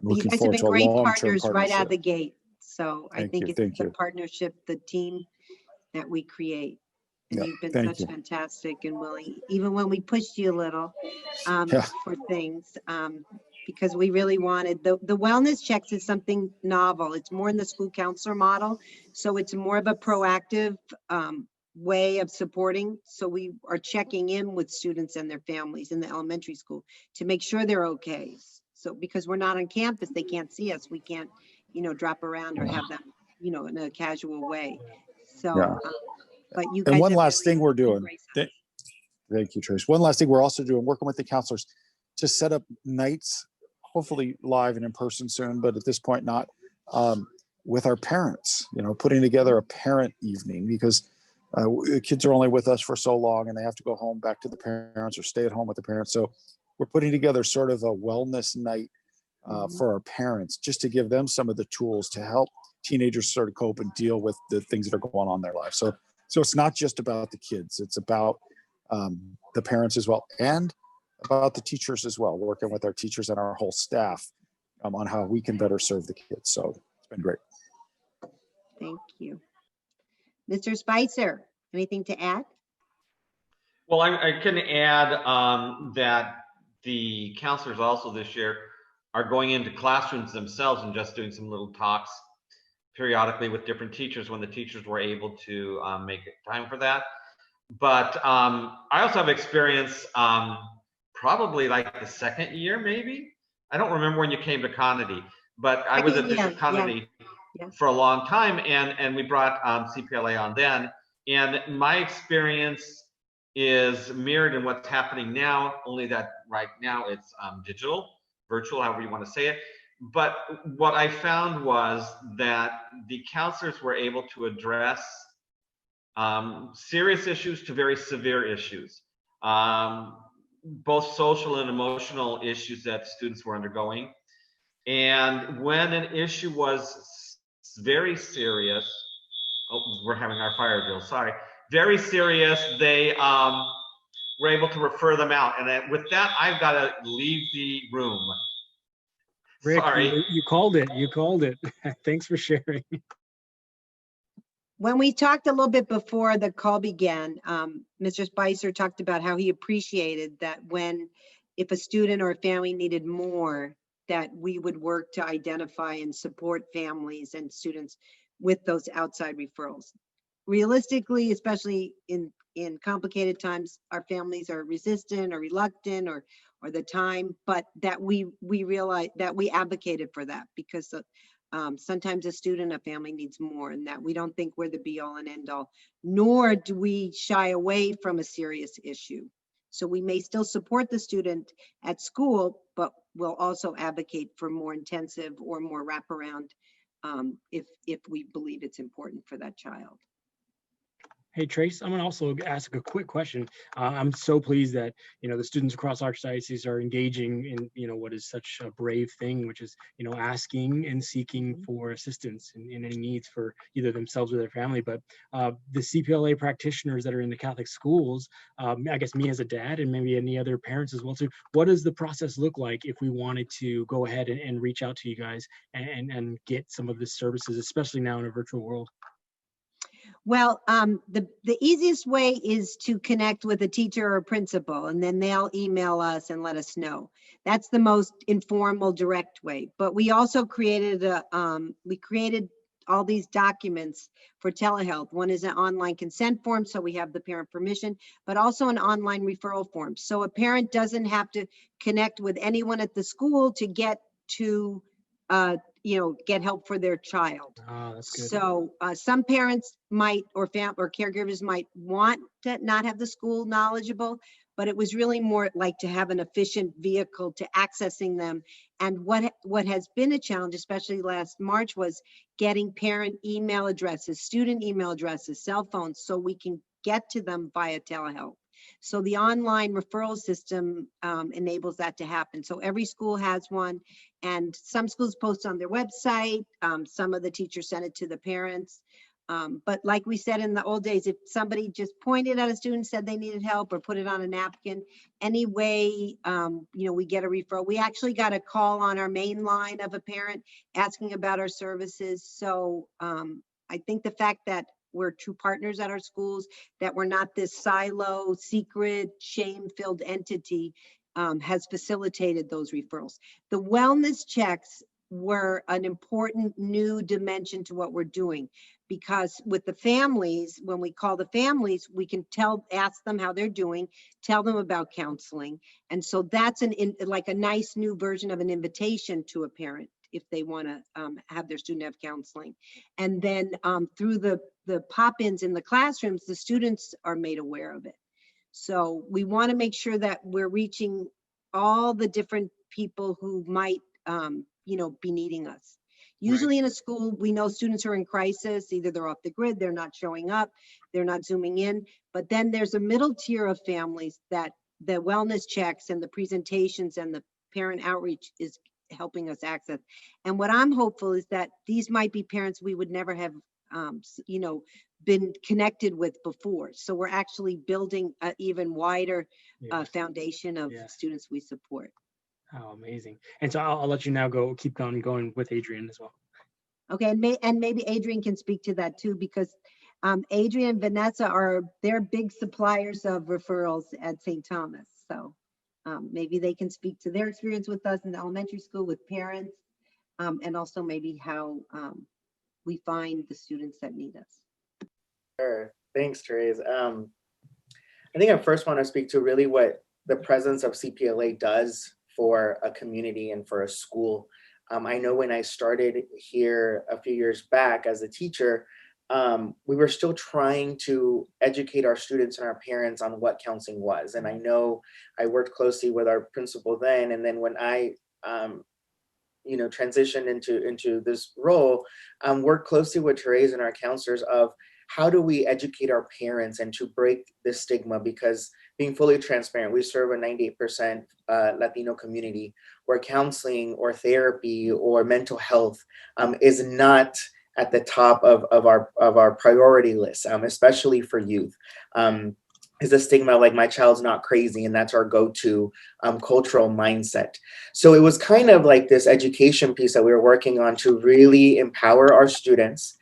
looking forward to a long-term partnership. Right out of the gate. So I think it's the partnership, the team that we create. And you've been such fantastic and willing, even when we pushed you a little for things, because we really wanted the wellness checks is something novel. It's more in the school counselor model. So it's more of a proactive way of supporting. So we are checking in with students and their families in the elementary school to make sure they're okay. So because we're not on campus, they can't see us. We can't, you know, drop around or have them, you know, in a casual way. So, but you guys. And one last thing we're doing. Thank you, Trace. One last thing we're also doing, working with the counselors to set up nights, hopefully live and in person soon, but at this point not, with our parents, you know, putting together a parent evening, because the kids are only with us for so long and they have to go home back to the parents or stay at home with the parents. So we're putting together sort of a wellness night for our parents, just to give them some of the tools to help teenagers sort of cope and deal with the things that are going on in their lives. So it's not just about the kids, it's about the parents as well, and about the teachers as well, working with our teachers and our whole staff on how we can better serve the kids. So it's been great. Thank you. Mr. Spicer, anything to add? Well, I can add that the counselors also this year are going into classrooms themselves and just doing some little talks periodically with different teachers when the teachers were able to make time for that. But I also have experience probably like the second year, maybe. I don't remember when you came to Conity, but I was at Bishop Conity for a long time, and we brought CPLA on then. And my experience is mirrored in what's happening now, only that right now it's digital, virtual, however you want to say it. But what I found was that the counselors were able to address serious issues to very severe issues, both social and emotional issues that students were undergoing. And when an issue was very serious, oh, we're having our fire drill, sorry, very serious, they were able to refer them out. And with that, I've got to leave the room. Rick, sorry. You called it. You called it. Thanks for sharing. When we talked a little bit before the call began, Mr. Spicer talked about how he appreciated that if a student or a family needed more, that we would work to identify and support families and students with those outside referrals. Realistically, especially in complicated times, our families are resistant or reluctant or the time, but that we realize that we advocated for that, because sometimes a student, a family needs more, and that we don't think we're the be all and end all, nor do we shy away from a serious issue. So we may still support the student at school, but we'll also advocate for more intensive or more wraparound if we believe it's important for that child. Hey, Trace, I'm gonna also ask a quick question. I'm so pleased that, you know, the students across Archdiocese are engaging in, what is such a brave thing, which is, asking and seeking for assistance in any needs for either themselves or their family. But the CPLA practitioners that are in the Catholic schools, I guess me as a dad and maybe any other parents as well too, what does the process look like if we wanted to go ahead and reach out to you guys and get some of the services, especially now in a virtual world? Well, the easiest way is to connect with a teacher or a principal, and then they'll email us and let us know. That's the most informal, direct way. But we also created all these documents for telehealth. One is an online consent form, so we have the parent permission, but also an online referral form. So a parent doesn't have to connect with anyone at the school to get to, get help for their child. That's good. So some parents might, or caregivers might want to not have the school knowledgeable, but it was really more like to have an efficient vehicle to accessing them. And what has been a challenge, especially last March, was getting parent email addresses, student email addresses, cell phones, so we can get to them via telehealth. So the online referral system enables that to happen. So every school has one, and some schools post on their website. Some of the teachers send it to the parents. But like we said in the old days, if somebody just pointed at a student, said they needed help, or put it on a napkin, anyway, we get a referral. We actually got a call on our main line of a parent asking about our services. So I think the fact that we're true partners at our schools, that we're not this silo, secret, shame-filled entity, has facilitated those referrals. The wellness checks were an important new dimension to what we're doing, because with the families, when we call the families, we can ask them how they're doing, tell them about counseling. And so that's like a nice new version of an invitation to a parent if they want to have their student have counseling. And then through the pop-ins in the classrooms, the students are made aware of it. So we want to make sure that we're reaching all the different people who might be needing us. Usually in a school, we know students are in crisis. Either they're off the grid, they're not showing up, they're not zooming in. But then there's a middle tier of families that the wellness checks and the presentations and the parent outreach is helping us access. And what I'm hopeful is that these might be parents we would never have, been connected with before. So we're actually building an even wider foundation of students we support. Oh, amazing. And so I'll let you now keep going with Adrian as well. Okay, and maybe Adrian can speak to that too, because Adrian and Vanessa they're big suppliers of referrals at St. Thomas. So maybe they can speak to their experience with us in the elementary school with parents, and also maybe how we find the students that need us. Sure. Thanks, Therese. I think I first want to speak to really what the presence of CPLA does for a community and for a school. I know when I started here a few years back as a teacher, we were still trying to educate our students and our parents on what counseling was. And I know I worked closely with our principal then, and then when I transitioned into this role, worked closely with Therese and our counselors of how do we educate our parents and to break this stigma, because being fully transparent, we serve a 98% Latino community where counseling or therapy or mental health is not at the top of our priority list, especially for youth. Is a stigma like my child's not crazy, and that's our go-to cultural mindset. So it was kind of like this education piece that we were working on to really empower our students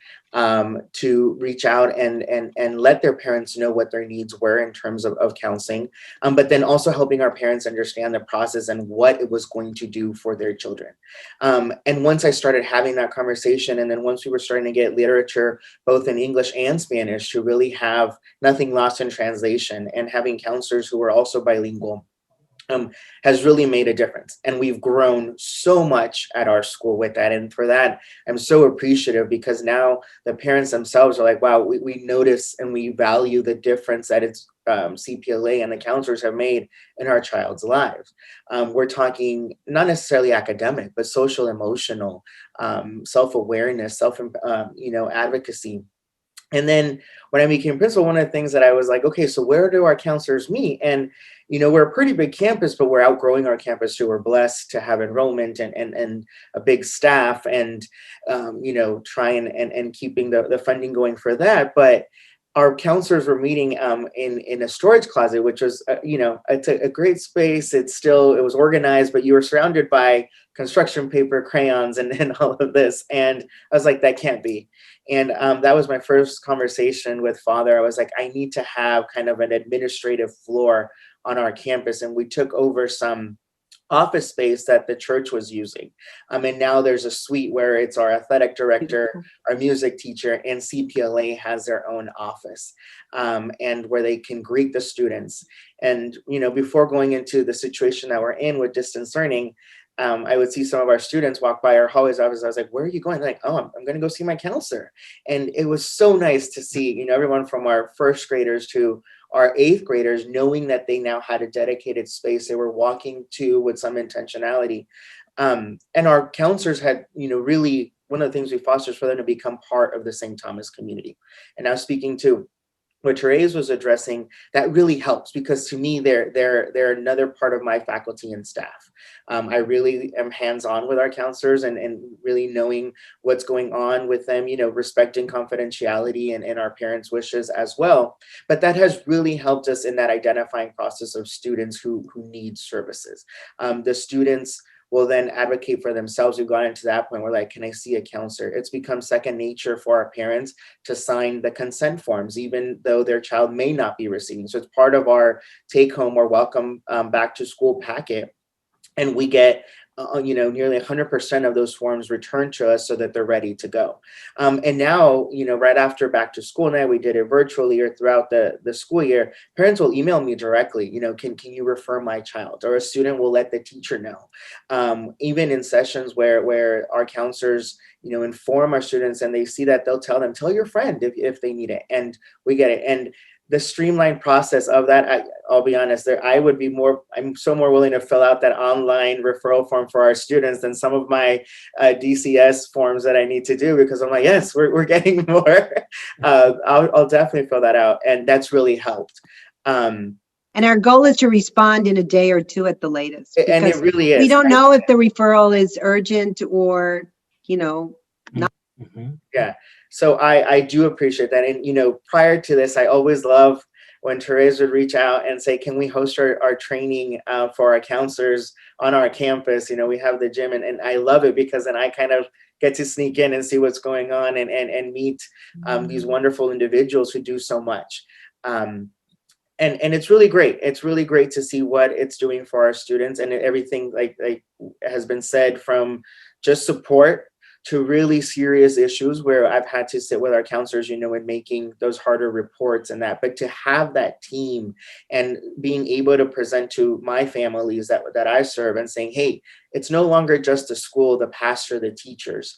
to reach out and let their parents know what their needs were in terms of counseling, but then also helping our parents understand the process and what it was going to do for their children. And once I started having that conversation, and then once we were starting to get literature, both in English and Spanish, to really have nothing lost in translation, and having counselors who were also bilingual, has really made a difference. And we've grown so much at our school with that. And for that, I'm so appreciative, because now the parents themselves are like, wow, we notice and we value the difference that it's CPLA and the counselors have made in our child's lives. We're talking not necessarily academic, but social, emotional, self-awareness, advocacy. And then when I became principal, one of the things that I was like, okay, so where do our counselors meet? And, we're a pretty big campus, but we're outgrowing our campus too. We're blessed to have enrollment and a big staff, and, trying and keeping the funding going for that. But our counselors were meeting in a storage closet, which was, it's a great space. It was organized, but you were surrounded by construction paper, crayons, and all of this. And I was like, that can't be. And that was my first conversation with Father. I was like, I need to have kind of an administrative floor on our campus. And we took over some office space that the church was using. And now there's a suite where it's our athletic director, our music teacher, and CPLA has their own office, and where they can greet the students. And, you know, before going into the situation that we're in with distance learning, I would see some of our students walk by our hallways office. I was like, where are you going? They're like, oh, I'm going to go see my counselor. And it was so nice to see, you know, everyone from our first graders to our 8th graders, knowing that they now had a dedicated space they were walking to with some intentionality. And our counselors had, you know, really one of the things we foster is for them to become part of the St. Thomas community. And now speaking to what Therese was addressing, that really helps, because to me, they're another part of my faculty and staff. I really am hands-on with our counselors and really knowing what's going on with them, you know, respecting confidentiality and our parents' wishes as well. But that has really helped us in that identifying process of students who need services. The students will then advocate for themselves. We've gone into that point where, like, can I see a counselor? It's become second nature for our parents to sign the consent forms, even though their child may not be receiving. So it's part of our take home or welcome back to school packet. And we get, you know, nearly 100% of those forms returned to us so that they're ready to go. And now, you know, right after back to school night, we did it virtually or throughout the school year, parents will email me directly, you know, can you refer my child? Or a student will let the teacher know. Even in sessions where our counselors, you know, inform our students and they see that, they'll tell them, tell your friend if they need it, and we get it. And the streamlined process of that, I'll be honest, I'm so more willing to fill out that online referral form for our students than some of my DCS forms that I need to do, because I'm like, yes, we're getting more. I'll definitely fill that out. And that's really helped. And our goal is to respond in a day or two at the latest. And it really is. We don't know if the referral is urgent or, you know, not. Yeah. So I do appreciate that. And, you know, prior to this, I always love when Therese would reach out and say, can we host our training for our counselors on our campus? You know, we have the gym, and I love it, because then I kind of get to sneak in and see what's going on and meet these wonderful individuals who do so much. And it's really great. It's really great to see what it's doing for our students, and everything like has been said, from just support to really serious issues where I've had to sit with our counselors, you know, in making those harder reports and that. But to have that team and being able to present to my families that I serve and saying, hey, it's no longer just the school, the pastor, the teachers.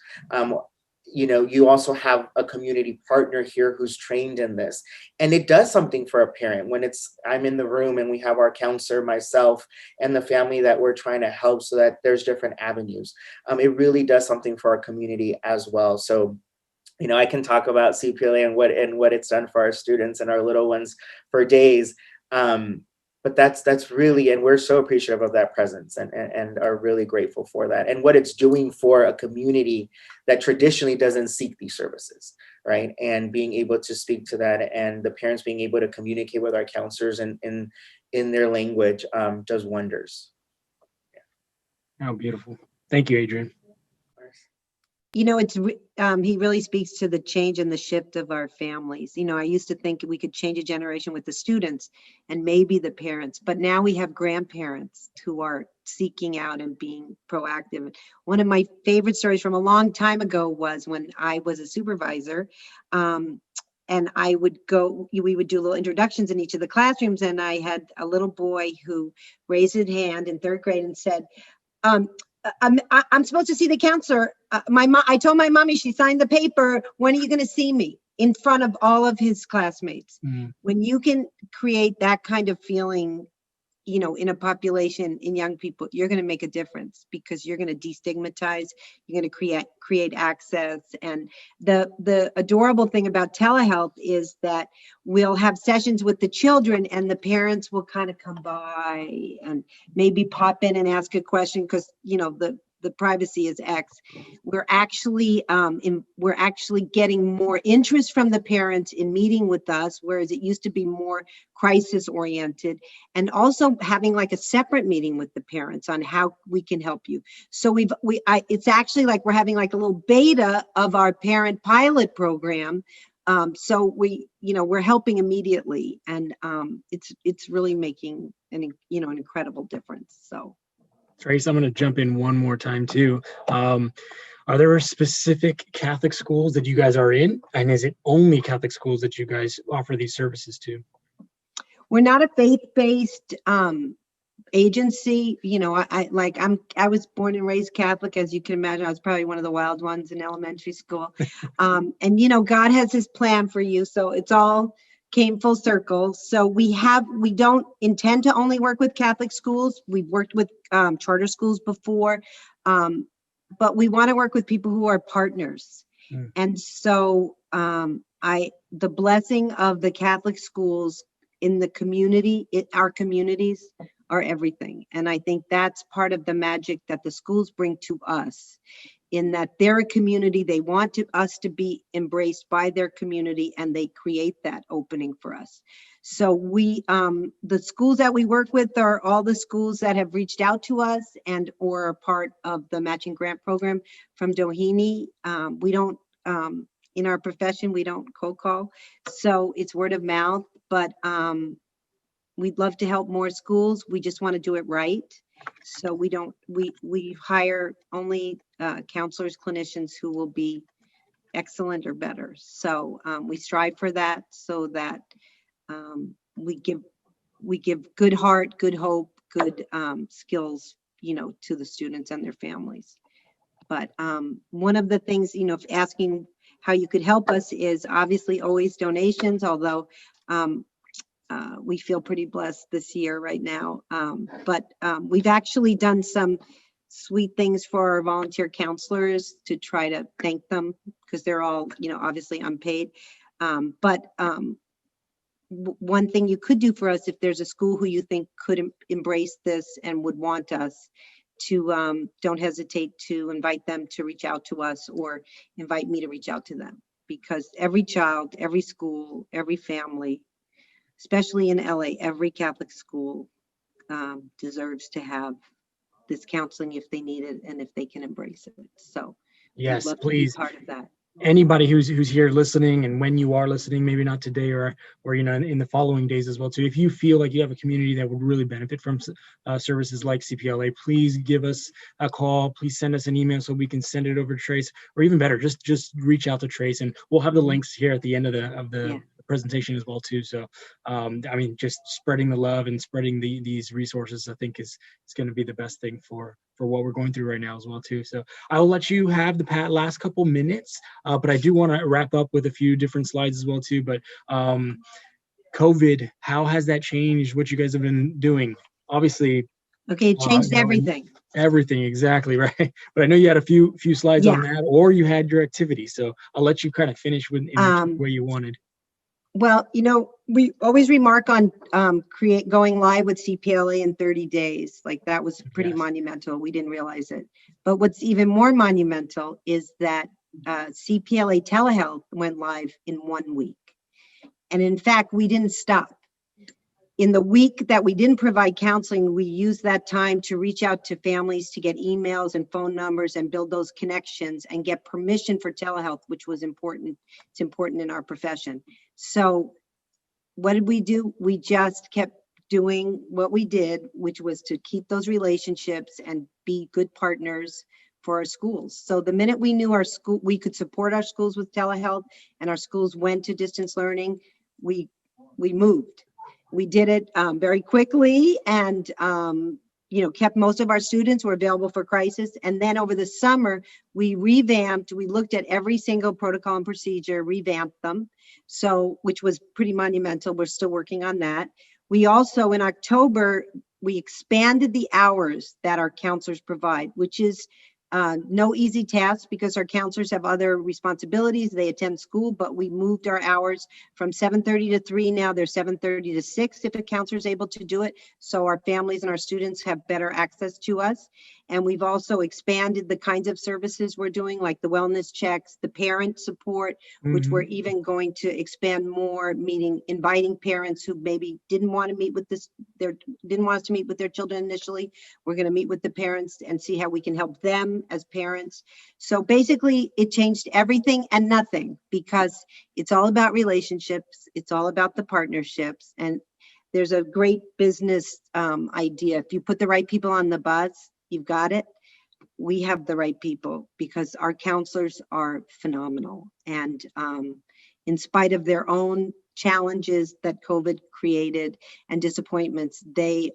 You know, you also have a community partner here who's trained in this. And it does something for a parent when I'm in the room and we have our counselor, myself, and the family that we're trying to help, so that there's different avenues. It really does something for our community as well. So, you know, I can talk about CPLA and what it's done for our students and our little ones for days. But that's really, and we're so appreciative of that presence and are really grateful for that and what it's doing for a community that traditionally doesn't seek these services, right? And being able to speak to that, and the parents being able to communicate with our counselors in their language does wonders. Yeah. Oh, beautiful. Thank you, Adrian. You know, he really speaks to the change and the shift of our families. You know, I used to think we could change a generation with the students and maybe the parents, but now we have grandparents who are seeking out and being proactive. One of my favorite stories from a long time ago was when I was a supervisor, and we would do little introductions in each of the classrooms, and I had a little boy who raised his hand in 3rd grade and said, I'm supposed to see the counselor. I told my mommy, she signed the paper. When are you going to see me? In front of all of his classmates. When you can create that kind of feeling, you know, in a population, in young people, you're going to make a difference, because you're going to destigmatize, you're going to create access. And the adorable thing about telehealth is that we'll have sessions with the children, and the parents will kind of come by and maybe pop in and ask a question, because, you know, the privacy is X. We're actually getting more interest from the parents in meeting with us, whereas it used to be more crisis oriented, and also having like a separate meeting with the parents on how we can help you. So it's actually like we're having like a little beta of our parent pilot program. So we're helping immediately, and it's really making an incredible difference. So. Trace, I'm going to jump in one more time too. Are there specific Catholic schools that you guys are in? And is it only Catholic schools that you guys offer these services to? We're not a faith-based agency. You know, I was born and raised Catholic, as you can imagine. I was probably one of the wild ones in elementary school. And you know, God has his plan for you. So it's all came full circle. So we don't intend to only work with Catholic schools. We've worked with charter schools before. But we want to work with people who are partners. And so the blessing of the Catholic schools in the community, our communities are everything. And I think that's part of the magic that the schools bring to us, in that they're a community. They want us to be embraced by their community, and they create that opening for us. So the schools that we work with are all the schools that have reached out to us and or are part of the matching grant program from Doheny. We don't, in our profession, we don't cold call. So it's word of mouth, but we'd love to help more schools. We just want to do it right. So we hire only counselors, clinicians who will be excellent or better. So we strive for that, so that we give good heart, good hope, good skills, you know, to the students and their families. But one of the things, you know, asking how you could help us is obviously always donations, although we feel pretty blessed this year right now. But we've actually done some sweet things for our volunteer counselors to try to thank them, because they're all, you know, obviously unpaid. One thing you could do for us, if there's a school who you think could embrace this and would want us to, don't hesitate to invite them to reach out to us, or invite me to reach out to them, because every child, every school, every family, especially in LA, every Catholic school deserves to have this counseling if they need it and if they can embrace it. So yes, we'd love please. to be part of that. Anybody who's here listening, and when you are listening, maybe not today or you know, in the following days as well too, if you feel like you have a community that would really benefit from services like CPLA, please give us a call. Please send us an email so we can send it over to Trace, or even better, just reach out to Trace, and we'll have the links here at the end of the presentation as well too. So I mean, just spreading the love and spreading these resources, I think is going to be the best thing for what we're going through right now as well too. So I'll let you have the last couple minutes, but I do want to wrap up with a few different slides as well too. But COVID, how has that changed what you guys have been doing? Obviously, okay, it changed everything. Everything, exactly, right. But I know you had a few slides on that, or you had your activity. So I'll let you kind of finish with where you wanted. Well, you know, we always remark on going live with CPLA in 30 days. Like, that was pretty monumental. We didn't realize it. But what's even more monumental is that CPLA telehealth went live in 1 week. And in fact, we didn't stop. In the week that we didn't provide counseling, we used that time to reach out to families to get emails and phone numbers and build those connections and get permission for telehealth, which was important. It's important in our profession. So what did we do? We just kept doing what we did, which was to keep those relationships and be good partners for our schools. So the minute we knew we could support our schools with telehealth, and our schools went to distance learning, we moved. We did it very quickly, and you know, kept most of our students were available for crisis. And then over the summer, we revamped. We looked at every single protocol and procedure, revamped them. So, which was pretty monumental. We're still working on that. We also, in October, we expanded the hours that our counselors provide, which is no easy task, because our counselors have other responsibilities. They attend school, but we moved our hours from 7:30 to 3. Now they're 7:30 to 6 if a counselor is able to do it. So our families and our students have better access to us. And we've also expanded the kinds of services we're doing, like the wellness checks, the parent support, which we're even going to expand more, inviting parents who maybe didn't want to meet with didn't want us to meet with their children initially. We're going to meet with the parents and see how we can help them as parents. So basically, it changed everything and nothing, because it's all about relationships. It's all about the partnerships. And there's a great business idea. If you put the right people on the bus, you've got it. We have the right people because our counselors are phenomenal. And in spite of their own challenges that COVID created and disappointments, they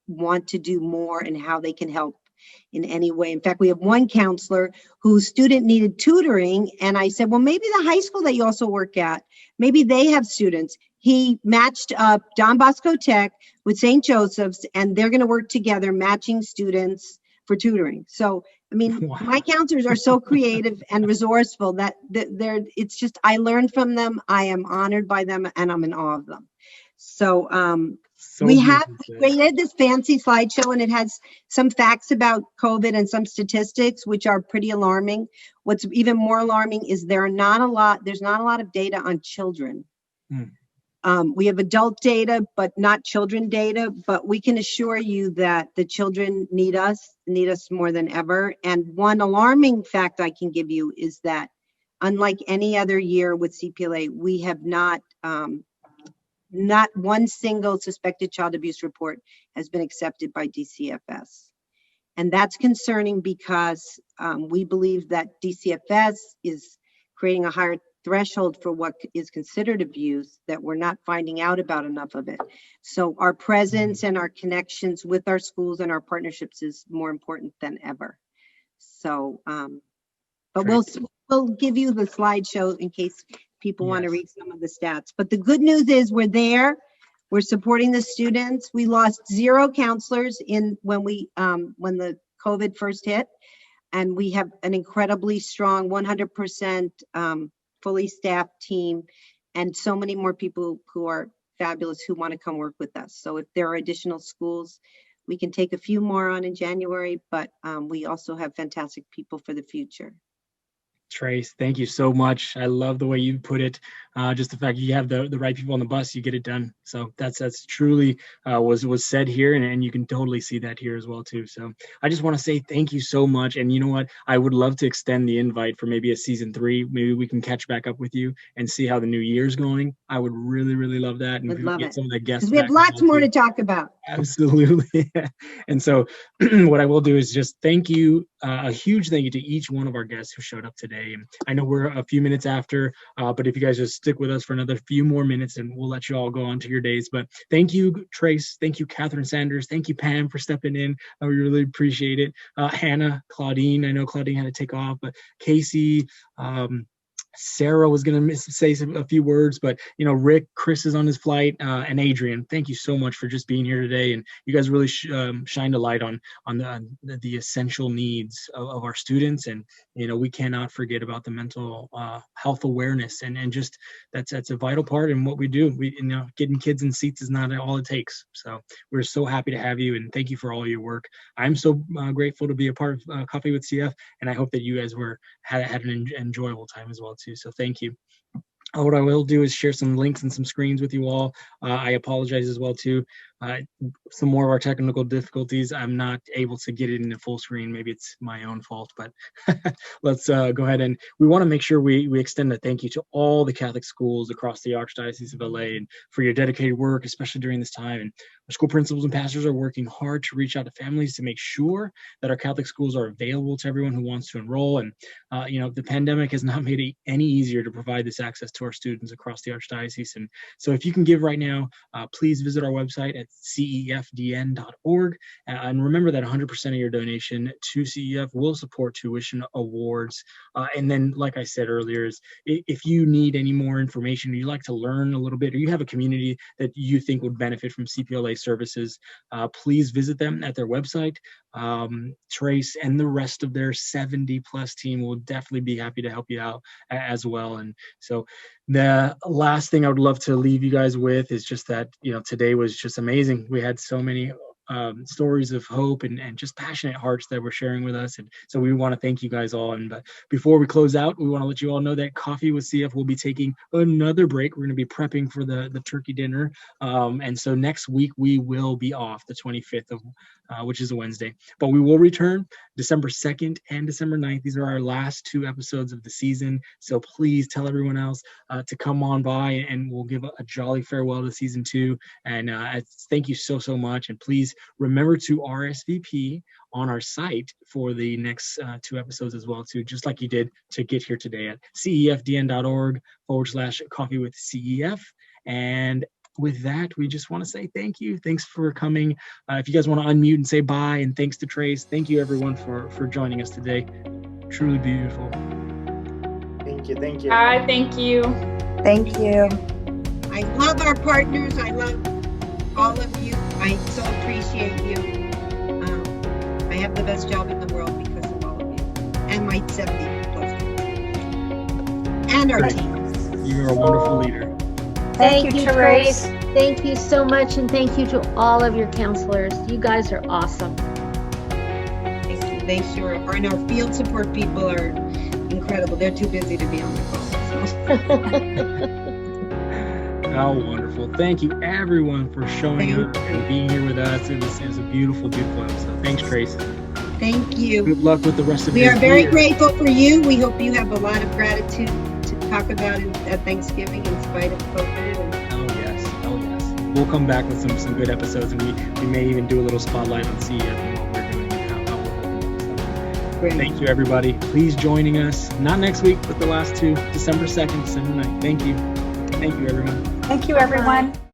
want to do more and how they can help in any way. In fact, we have one counselor whose student needed tutoring. And I said, well, maybe the high school that you also work at, maybe they have students. He matched up Don Bosco Tech with St. Joseph's, and they're going to work together matching students for tutoring. So, I mean, wow. My counselors are so creative and resourceful that it's just, I learned from them. I am honored by them, and I'm in awe of them. So, we created this fancy slideshow, and it has some facts about COVID and some statistics, which are pretty alarming. What's even more alarming is there's not a lot of data on children. We have adult data, but not children data, but we can assure you that the children need us more than ever. And one alarming fact I can give you is that unlike any other year with CPLA, we have not one single suspected child abuse report has been accepted by DCFS. And that's concerning because we believe that DCFS is creating a higher threshold for what is considered abuse, that we're not finding out about enough of it. So our presence and our connections with our schools and our partnerships is more important than ever. So, but we'll give you the slideshow in case people want to read some of the stats. But the good news is we're there. We're supporting the students. We lost 0 counselors when the COVID first hit, and we have an incredibly strong 100% fully staffed team, and so many more people who are fabulous who want to come work with us. So if there are additional schools, we can take a few more on in January, but we also have fantastic people for the future. Trace, thank you so much. I love the way you put it. Just the fact you have the right people on the bus, you get it done. So that's truly was said here, and you can totally see that here as well too. So I just want to say thank you so much. And you know what? I would love to extend the invite for maybe a season 3. Maybe we can catch back up with you and see how the new year's going. I would really, really love that. And would love it. Some of the guests. We have lots more to talk about. Absolutely. And so what I will do is just thank you, a huge thank you to each one of our guests who showed up today. And I know we're a few minutes after, but if you guys just stick with us for another few more minutes, and we'll let you all go on to your days. But thank you, Trace. Thank you, Catherine Sanders. Thank you, Pam, for stepping in. We really appreciate it. Hannah, Claudine. I know Claudine had to take off, but Casey, Sarah was going to say a few words, but Rick, Chris is on his flight, and Adrian, thank you so much for just being here today. And you guys really shined a light on the essential needs of our students. And we cannot forget about the mental health awareness, and just that's a vital part in what we do. Getting kids in seats is not all it takes. So we're so happy to have you, and thank you for all your work. I'm so grateful to be a part of Coffee with CF, and I hope that you guys had an enjoyable time as well too. So thank you. What I will do is share some links and some screens with you all. I apologize as well too. Some more of our technical difficulties. I'm not able to get it in the full screen. Maybe it's my own fault, but let's go ahead, and we want to make sure we extend a thank you to all the Catholic schools across the Archdiocese of LA, and for your dedicated work, especially during this time. And our school principals and pastors are working hard to reach out to families to make sure that our Catholic schools are available to everyone who wants to enroll. And the pandemic has not made it any easier to provide this access to our students across the Archdiocese. And so if you can give right now, please visit our website at cefdn.org. And remember that 100% of your donation to CEF will support tuition awards. And then, like I said earlier, if you need any more information, or you'd like to learn a little bit, or you have a community that you think would benefit from CPLA services, please visit them at their website. Trace and the rest of their 70+ team will definitely be happy to help you out as well. And so the last thing I would love to leave you guys with is just that, today was just amazing. We had so many stories of hope and just passionate hearts that were sharing with us. And so we want to thank you guys all. But before we close out, we want to let you all know that Coffee with CF will be taking another break. We're going to be prepping for the turkey dinner. And so next week we will be off the 25th which is a Wednesday, but we will return December 2nd and December 9th. These are our last 2 episodes of the season. So please tell everyone else to come on by, and we'll give a jolly farewell to season 2. And thank you so much. And please remember to RSVP on our site for the next 2 episodes as well, too, just like you did to get here today at cefdn.org/coffee with CEF. And with that, we just want to say thank you. Thanks for coming. If you guys want to unmute and say bye, and thanks to Trace. Thank you, everyone, for joining us today. Truly beautiful. Thank you. Thank you. Thank you. Thank you. I love our partners. I love all of you. I so appreciate you. I have the best job in the world because of all of you and my 70 plus kids and our team. You are a wonderful leader. Thank you, Trace. Thank you so much, and thank you to all of your counselors. You guys are awesome. Thank you. They sure are. And our field support people are incredible. They're too busy to be on the call. How wonderful. Thank you, everyone, for showing up and being here with us. It was a beautiful, beautiful episode. Thanks, Trace. Thank you. Good luck with the rest of your year. We are very grateful for you. We hope you have a lot of gratitude to talk about at Thanksgiving in spite of COVID. Oh, yes. Oh, yes. We'll come back with some good episodes, and we may even do a little spotlight on CEF and what we're doing and how we're hoping. Great. Thank you, everybody. Please joining us, not next week, but the last 2, December 2nd, December 9th. Thank you. Thank you, everyone. Thank you, everyone.